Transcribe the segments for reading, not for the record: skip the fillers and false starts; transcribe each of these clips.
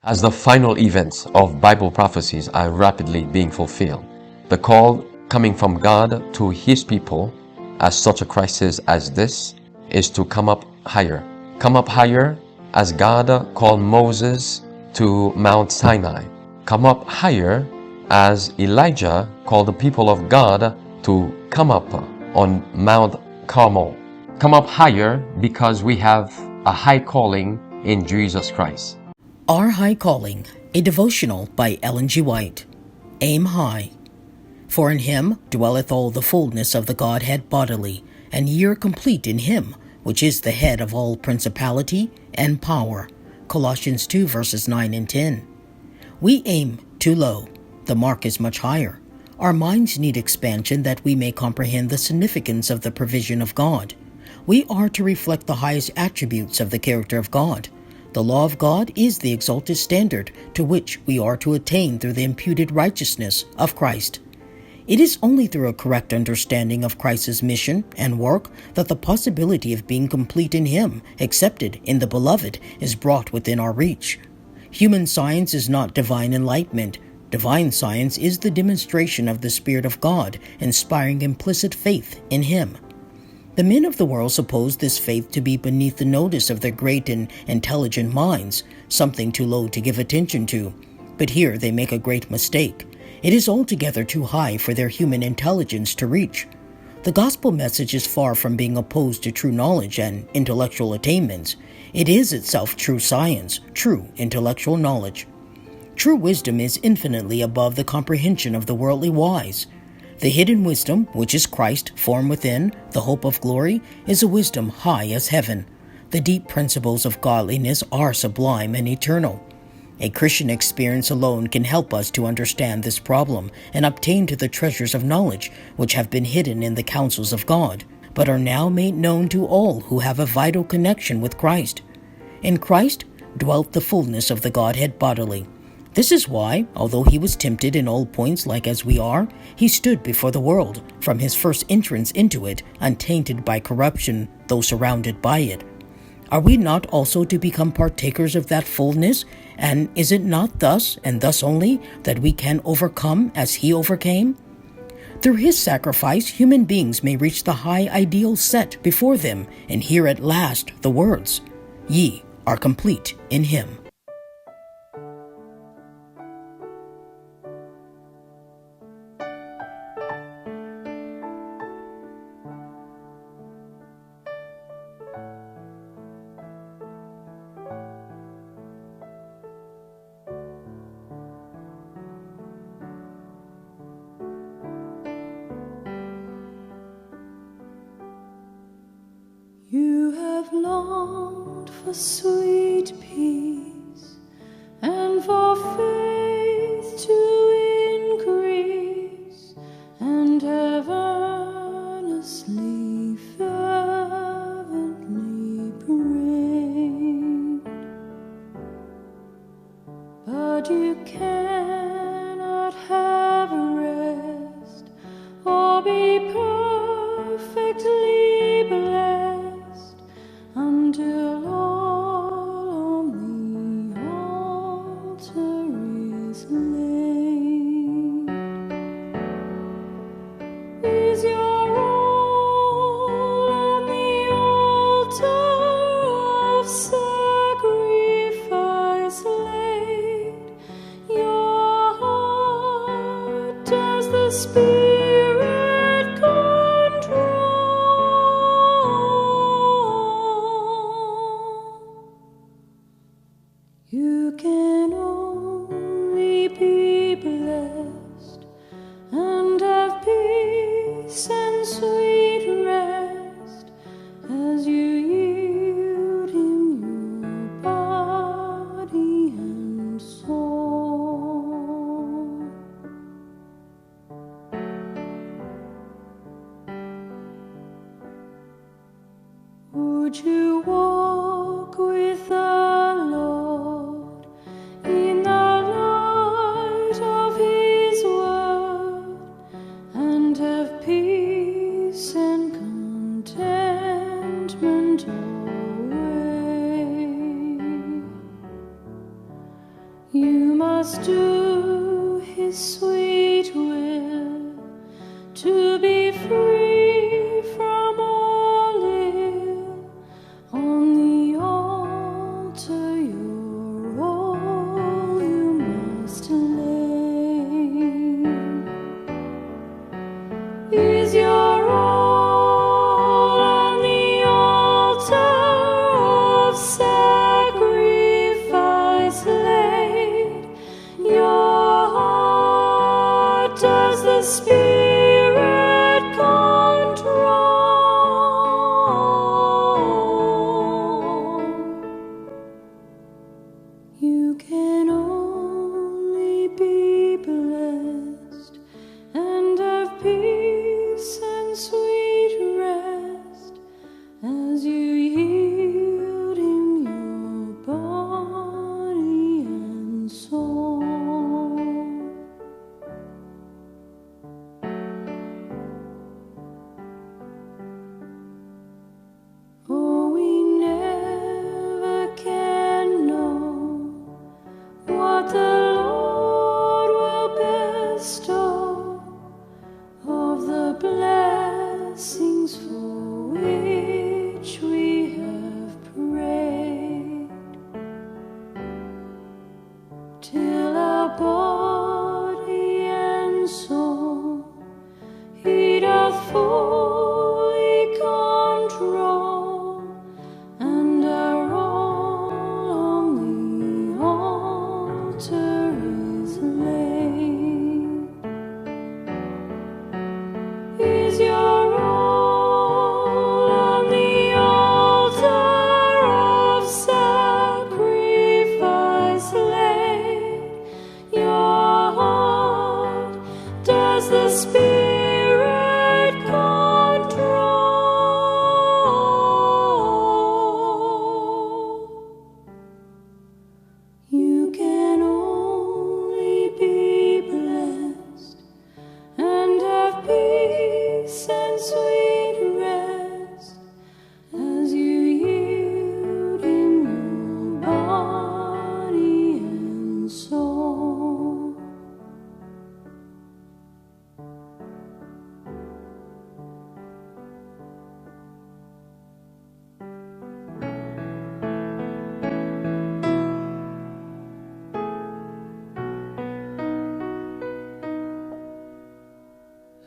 As the final events of Bible prophecies are rapidly being fulfilled, the call coming from God to His people at such a crisis as this is to come up higher. Come up higher as God called Moses to Mount Sinai. Come up higher as Elijah called the people of God to come up on Mount Carmel. Come up higher because we have a high calling in Jesus Christ. Our High Calling, a devotional by Ellen G. White. Aim high. For in him dwelleth all the fullness of the Godhead bodily, and ye are complete in him, which is the head of all principality and power. Colossians 2 verses 9 and 10. We aim too low. The mark is much higher. Our minds need expansion that we may comprehend the significance of the provision of God. We are to reflect the highest attributes of the character of God. The law of God is the exalted standard to which we are to attain through the imputed righteousness of Christ. It is only through a correct understanding of Christ's mission and work that the possibility of being complete in Him, accepted in the Beloved, is brought within our reach. Human science is not divine enlightenment. Divine science is the demonstration of the Spirit of God, inspiring implicit faith in Him. The men of the world suppose this faith to be beneath the notice of their great and intelligent minds, something too low to give attention to. But here they make a great mistake. It is altogether too high for their human intelligence to reach. The gospel message is far from being opposed to true knowledge and intellectual attainments. It is itself true science, true intellectual knowledge. True wisdom is infinitely above the comprehension of the worldly wise. The hidden wisdom, which is Christ formed within, the hope of glory, is a wisdom high as heaven. The deep principles of godliness are sublime and eternal. A Christian experience alone can help us to understand this problem and obtain to the treasures of knowledge which have been hidden in the counsels of God, but are now made known to all who have a vital connection with Christ. In Christ dwelt the fullness of the Godhead bodily. This is why, although he was tempted in all points like as we are, he stood before the world, from his first entrance into it, untainted by corruption, though surrounded by it. Are we not also to become partakers of that fullness? And is it not thus, and thus only, that we can overcome as he overcame? Through his sacrifice, human beings may reach the high ideal set before them, and hear at last the words, "Ye are complete in him." You have longed for sweet peace and for faith to increase, and have earnestly, fervently prayed. But you cannot have rest or be perfectly blessed until all on the altar is laid. Is your all on the altar of sacrifice laid? Your heart does the Spirit control? You can only be blessed and have peace and sweet rest as you yield Him your body and soul. Would you walk with the Lord You must do His sweet will to be free from all ill. On the altar your all you must lay. Is your all on the altar of sacrifice laid? Your heart does the Spirit control? You can only be blessed and have peace and sweet rest as you yield Him your body and soul. Oh, we never can know what the Lord will bestow of the blessings for which we have prayed, till our body and soul He doth fully control, and our all on the altar is laid. Is your all on the altar of sacrifice laid? Your heart does the Spirit control? You can only be blessed and have peace and sweet rest as you yield Him your body and soul.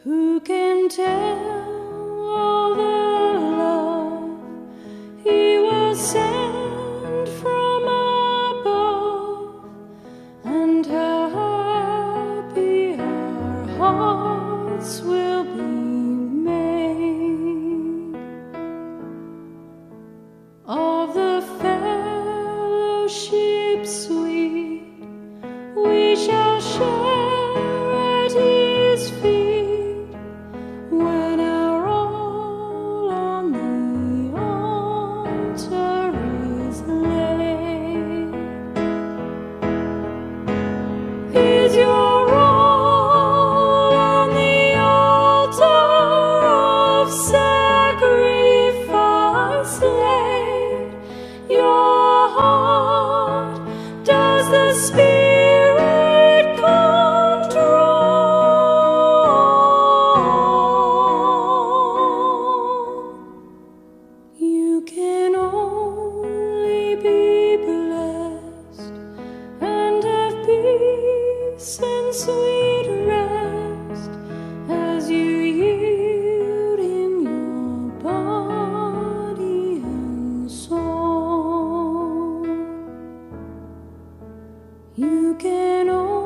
Who can tell all the love He will send from above, and how happy our hearts will be made of the fellowship sweet we shall share at His feet, when our all on the altar is laid. Is your all on the altar of sacrifice laid? Your heart does the Spirit control? You can only be blessed and have peace and sweet rest as you yield Him your body and soul. You can only